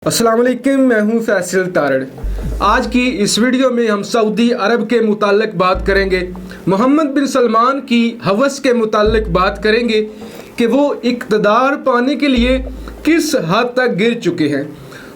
अस्सलाम वालेकुम, मैं हूं फैसल तारड़। आज की इस वीडियो में हम सऊदी अरब के मुताल्लिक बात करेंगे। मोहम्मद बिन सलमान की हवस के मुताल्लिक बात करेंगे कि वो इक़्तिदार पाने के लिए किस हद तक गिर चुके हैं।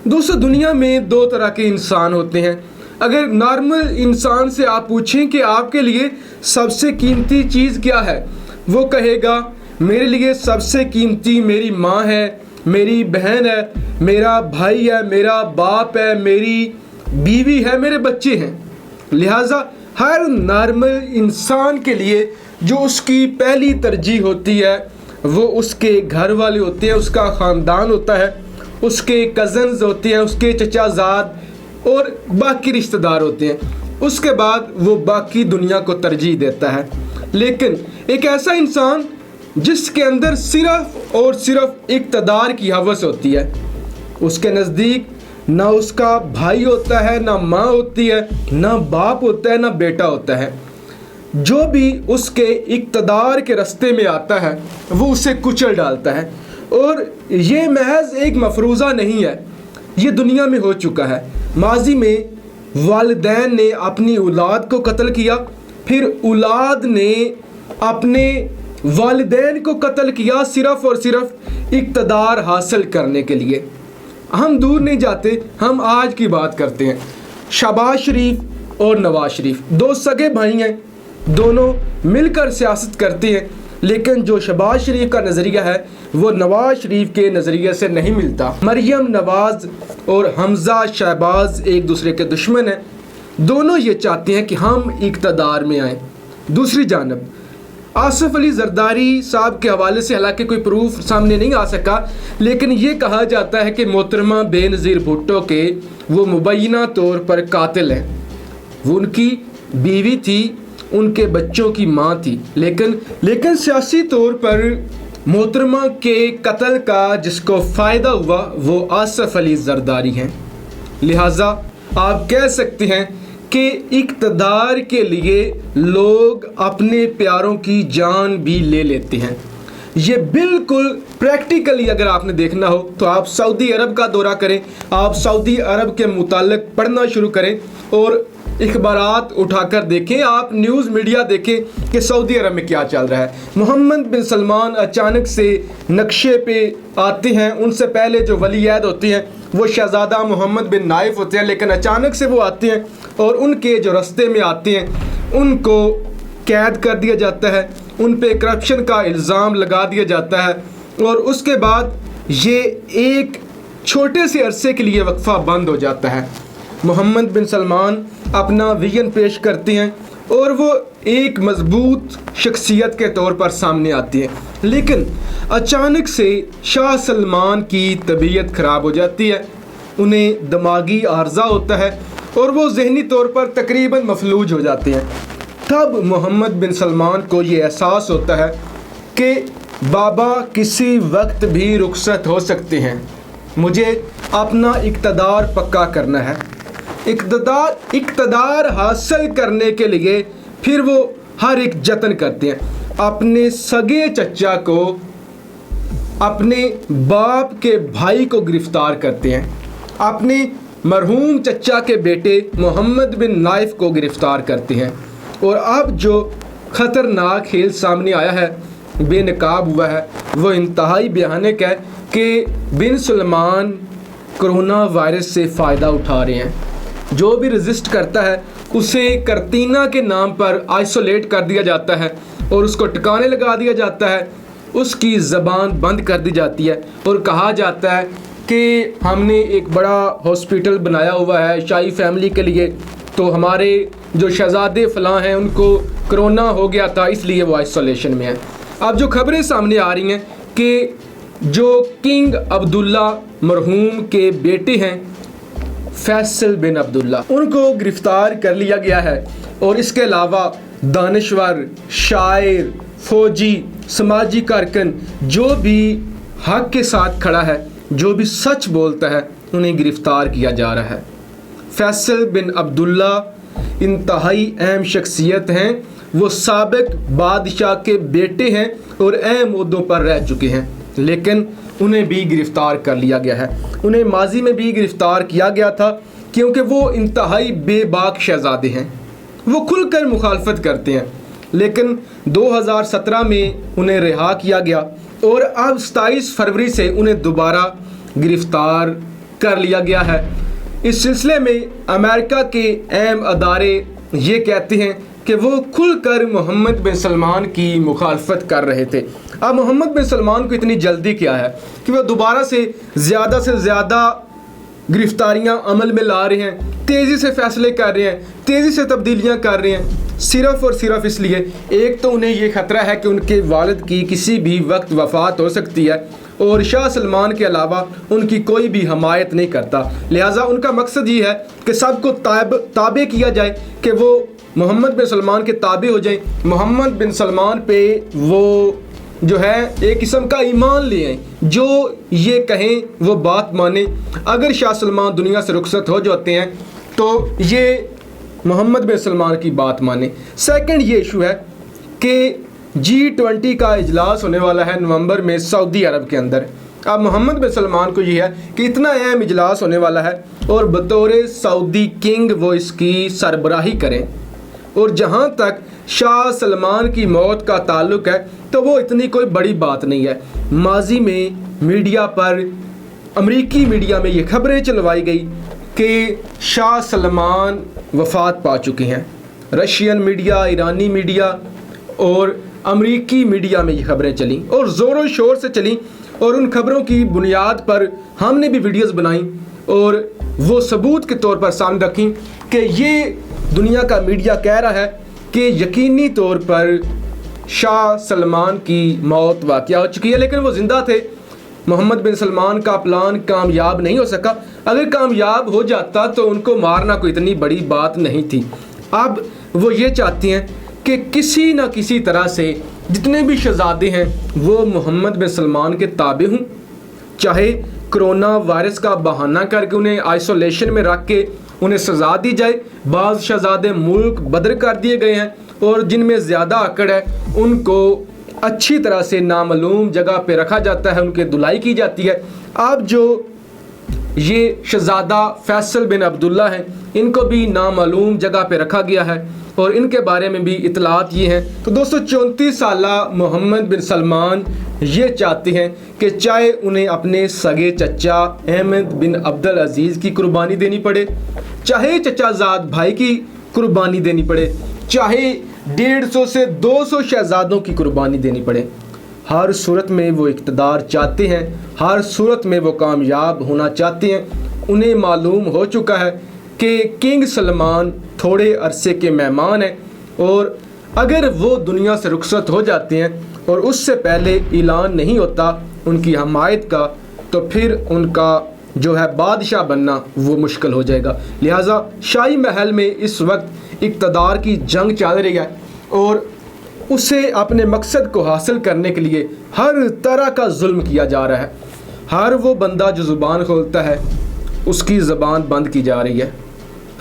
दोस्तों, दुनिया में दो तरह के इंसान होते हैं। अगर नॉर्मल इंसान से आप पूछें कि आपके लिए सबसे कीमती चीज़ क्या है, वो कहेगा मेरे लिए सबसे कीमती मेरी माँ है, मेरी बहन है, मेरा भाई है, मेरा बाप है, मेरी बीवी है, मेरे बच्चे हैं। लिहाजा हर नॉर्मल इंसान के लिए जो उसकी पहली तरजीह होती है वो उसके घर वाले होते हैं, उसका ख़ानदान होता है, उसके कज़न्स होते हैं, उसके चचाजाद और बाकी रिश्तेदार होते हैं। उसके बाद वो बाकी दुनिया को तरजीह देता है। लेकिन एक ऐसा इंसान जिसके अंदर सिर्फ और सिर्फ इक़्तिदार की हवस होती है, उसके नज़दीक ना उसका भाई होता है, ना माँ होती है, ना बाप होता है, ना बेटा होता है। जो भी उसके इक़्तिदार के रास्ते में आता है वो उसे कुचल डालता है। और ये महज एक मफरूज़ा नहीं है, ये दुनिया में हो चुका है। माजी में वालिदैन ने अपनी औलाद को कत्ल किया, फिर औलाद ने अपने वालिदैन को कत्ल किया सिर्फ़ और सिर्फ इक़्तिदार हासिल करने के लिए। हम दूर नहीं जाते, हम आज की बात करते हैं। शहबाज शरीफ और नवाज शरीफ दो सगे भाई हैं, दोनों मिलकर सियासत करते हैं। लेकिन जो शहबाज शरीफ का नज़रिया है वो नवाज शरीफ के नज़रिए से नहीं मिलता। मरियम नवाज और हमज़ा शहबाज एक दूसरे के दुश्मन हैं। दोनों ये चाहते हैं कि हम इक़्तिदार में आएँ। दूसरी जानब आसिफ अली जरदारी साहब के हवाले से हालांकि कोई प्रूफ सामने नहीं आ सका, लेकिन ये कहा जाता है कि मोहतरमा बेनज़ीर भुट्टो के वो मुबैना तौर पर कातिल हैं। वो उनकी बीवी थी, उनके बच्चों की माँ थी, लेकिन सियासी तौर पर मोहतरमा के कत्ल का जिसको फ़ायदा हुआ वो आसिफ अली जरदारी हैं। लिहाजा आप कह सकते हैं कि इक़्तिदार के लिए लोग अपने प्यारों की जान भी ले लेते हैं। ये बिल्कुल प्रैक्टिकली अगर आपने देखना हो तो आप सऊदी अरब का दौरा करें, आप सऊदी अरब के मुताल्लिक पढ़ना शुरू करें और अखबारात उठाकर देखें, आप न्यूज़ मीडिया देखें कि सऊदी अरब में क्या चल रहा है। मोहम्मद बिन सलमान अचानक से नक्शे पे आते हैं। उनसे पहले जो वलीअहद होती हैं वो शहज़ादा मोहम्मद बिन नाइफ होते हैं, लेकिन अचानक से वो आते हैं और उनके जो रास्ते में आते हैं उनको कैद कर दिया जाता है, उन पे करप्शन का इल्ज़ाम लगा दिया जाता है और उसके बाद ये एक छोटे से अरसे के लिए वक्फ़ा बंद हो जाता है। मोहम्मद बिन सलमान अपना विजन पेश करते हैं और वो एक मजबूत शख्सियत के तौर पर सामने आती है। लेकिन अचानक से शाह सलमान की तबीयत ख़राब हो जाती है, उन्हें दिमागी आर्जा होता है और वो ज़हनी तौर पर तकरीबन मफलूज हो जाते हैं। तब मोहम्मद बिन सलमान को ये एहसास होता है कि बाबा किसी वक्त भी रुखसत हो सकते हैं, मुझे अपना इक़्तिदार पक्का करना है। इक़्तिदार हासिल करने के लिए फिर वो हर एक जतन करते हैं। अपने सगे चचा को, अपने बाप के भाई को गिरफ़्तार करते हैं, अपने मरहूम चचा के बेटे मोहम्मद बिन नाइफ को गिरफ़्तार करते हैं। और अब जो ख़तरनाक खेल सामने आया है, बेनकाब हुआ है, वो इंतहाई भयानक है कि बिन सलमान कोरोना वायरस से फ़ायदा उठा रहे हैं। जो भी रजिस्ट करता है उसे करतीना के नाम पर आइसोलेट कर दिया जाता है और उसको ठिकाने लगा दिया जाता है, उसकी ज़बान बंद कर दी जाती है और कहा जाता है कि हमने एक बड़ा हॉस्पिटल बनाया हुआ है शाही फैमिली के लिए, तो हमारे जो शहज़ादे फ़लाँ हैं उनको कोरोना हो गया था इसलिए वो आइसोलेशन में है। अब जो खबरें सामने आ रही हैं कि जो किंग अब्दुल्ला मरहूम के बेटे हैं फैसल बिन अब्दुल्ला, उनको गिरफ़्तार कर लिया गया है। और इसके अलावा दानश्वर, शायर, फ़ौजी, समाजी कारकुन जो भी हक़ के साथ खड़ा है, जो भी सच बोलता है, उन्हें गिरफ़्तार किया जा रहा है। फैसल बिन अब्दुल्ला इंतहाई अहम शख्सियत हैं। वो साबिक़ बादशाह के बेटे हैं और अहम ओहदों पर रह चुके हैं, लेकिन उन्हें भी गिरफ़्तार कर लिया गया है। उन्हें माजी में भी गिरफ़्तार किया गया था क्योंकि वो इंतहाई बेबाक शहज़ादे हैं, वो खुलकर मुखालफत करते हैं। लेकिन 2017 में उन्हें रिहा किया गया और अब 27 फरवरी से उन्हें दोबारा गिरफ़्तार कर लिया गया है। इस सिलसिले में अमेरिका के अहम अदारे ये कहते हैं कि वो खुलकर मोहम्मद बिन सलमान की मुखालफत कर रहे थे। अब मोहम्मद बिन सलमान को इतनी जल्दी क्या है कि वह दोबारा से ज़्यादा गिरफ्तारियां अमल में ला रहे हैं, तेज़ी से फ़ैसले कर रहे हैं, तेज़ी से तब्दीलियां कर रहे हैं, सिर्फ़ और सिर्फ इसलिए एक तो उन्हें ये ख़तरा है कि उनके वालिद की किसी भी वक्त वफ़ात हो सकती है और शाह सलमान के अलावा उनकी कोई भी हमायत नहीं करता। लिहाजा उनका मकसद ये है कि सबको ताबे किया जाए, कि वो मोहम्मद बिन सलमान के ताबे हो जाएं, मोहम्मद बिन सलमान पे वो जो है एक किस्म का ईमान ले आए, जो ये कहें वो बात माने। अगर शाह सलमान दुनिया से रुखसत हो जाते हैं तो ये मोहम्मद बिन सलमान की बात माने। सेकंड ये इशू है कि G20 का इजलास होने वाला है नवंबर में सऊदी अरब के अंदर। अब मोहम्मद बिन सलमान को ये है कि इतना अहम इजलास होने वाला है और बतौर सऊदी किंग वो इसकी सरबराही करें, और जहाँ तक शाह सलमान की मौत का ताल्लुक़ है तो वो इतनी कोई बड़ी बात नहीं है। माजी में मीडिया पर, अमरीकी मीडिया में ये खबरें चलवाई गई कि शाह सलमान वफ़ात पा चुके हैं। रशियन मीडिया, ईरानी मीडिया और अमरीकी मीडिया में ये खबरें चली और ज़ोरों शोर से चली, और उन खबरों की बुनियाद पर हमने भी वीडियोस बनाई और वो सबूत के तौर पर सामने रखी कि ये दुनिया का मीडिया कह रहा है कि यकीनी तौर पर शाह सलमान की मौत वाक़या हो चुकी है, लेकिन वो ज़िंदा थे। मोहम्मद बिन सलमान का प्लान कामयाब नहीं हो सका। अगर कामयाब हो जाता तो उनको मारना कोई इतनी बड़ी बात नहीं थी। अब वो ये चाहती हैं कि किसी न किसी तरह से जितने भी शहज़ादे हैं वो मोहम्मद बिन सलमान के ताबे हों, चाहे कोरोना वायरस का बहाना करके उन्हें आइसोलेशन में रख के उन्हें सज़ा दी जाए। बाज़ शहज़ादे मुल्क बदर कर दिए गए हैं और जिनमें ज़्यादा अकड़ है उनको अच्छी तरह से नामालूम जगह पे रखा जाता है, उनकी धुलाई की जाती है। अब जो ये शहज़ादा फैसल बिन अब्दुल्ला हैं, इनको भी नामालूम जगह पे रखा गया है और इनके बारे में भी इतलात ये हैं। तो दोस्तों 34 साला मोहम्मद बिन सलमान ये चाहते हैं कि चाहे उन्हें अपने सगे चचा अहमद बिन अब्दुल अजीज़ की कुर्बानी देनी पड़े, चाहे चचाजाद भाई की कुर्बानी देनी पड़े, चाहे 150 से 200 शहजादों की कुर्बानी देनी पड़े, हर सूरत में वो इक़्तिदार चाहते हैं, हर सूरत में वो कामयाब होना चाहते हैं। उन्हें मालूम हो चुका है कि किंग सलमान थोड़े अरसे के मेहमान हैं और अगर वो दुनिया से रुखसत हो जाते हैं और उससे पहले ऐलान नहीं होता उनकी हमायत का, तो फिर उनका जो है बादशाह बनना वो मुश्किल हो जाएगा। लिहाजा शाही महल में इस वक्त इक़्तिदार की जंग चल रही है और उसे अपने मकसद को हासिल करने के लिए हर तरह का जुल्म किया जा रहा है। हर वो बंदा जो ज़ुबान खोलता है उसकी ज़बान बंद की जा रही है,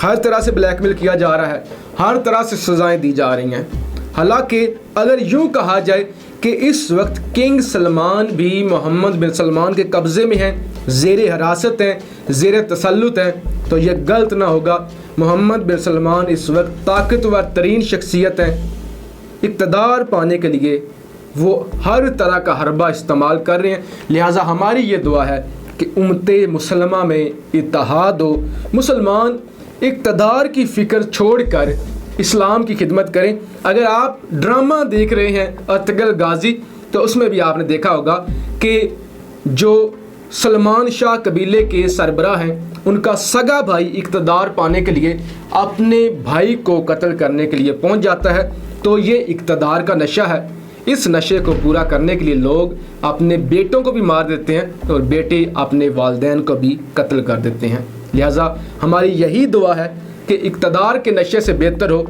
हर तरह से ब्लैकमेल किया जा रहा है, हर तरह से सज़ाएं दी जा रही हैं। हालांकि अगर यूँ कहा जाए कि इस वक्त किंग सलमान भी मोहम्मद बिन सलमान के कब्ज़े में हैं, ज़ेर हिरासत हैं, ज़ेर तसल्लुत हैं, तो यह गलत ना होगा। मोहम्मद बिन सलमान इस वक्त ताकतवर तरीन शख्सियत हैं। इक़्तिदार पाने के लिए वो हर तरह का हरबा इस्तेमाल कर रहे हैं। लिहाजा हमारी ये दुआ है कि उम्मते मुसलमा में इत्तेहाद हो, मुसलमान इक़्तिदार की फ़िक्र छोड़कर इस्लाम की खिदमत करें। अगर आप ड्रामा देख रहे हैं अर्तुगरुल गाज़ी, तो उसमें भी आपने देखा होगा कि जो सलमान शाह कबीले के सरबराह हैं, उनका सगा भाई इक़्तिदार पाने के लिए अपने भाई को कत्ल करने के लिए पहुंच जाता है। तो ये इक़्तिदार का नशा है। इस नशे को पूरा करने के लिए लोग अपने बेटों को भी मार देते हैं और बेटे अपने वालिदैन को भी कत्ल कर देते हैं। लिहाजा हमारी यही दुआ है कि इक़्तिदार के नशे से बेहतर हो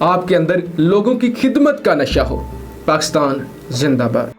आपके अंदर लोगों की खिदमत का नशा हो। पाकिस्तान जिंदाबाद।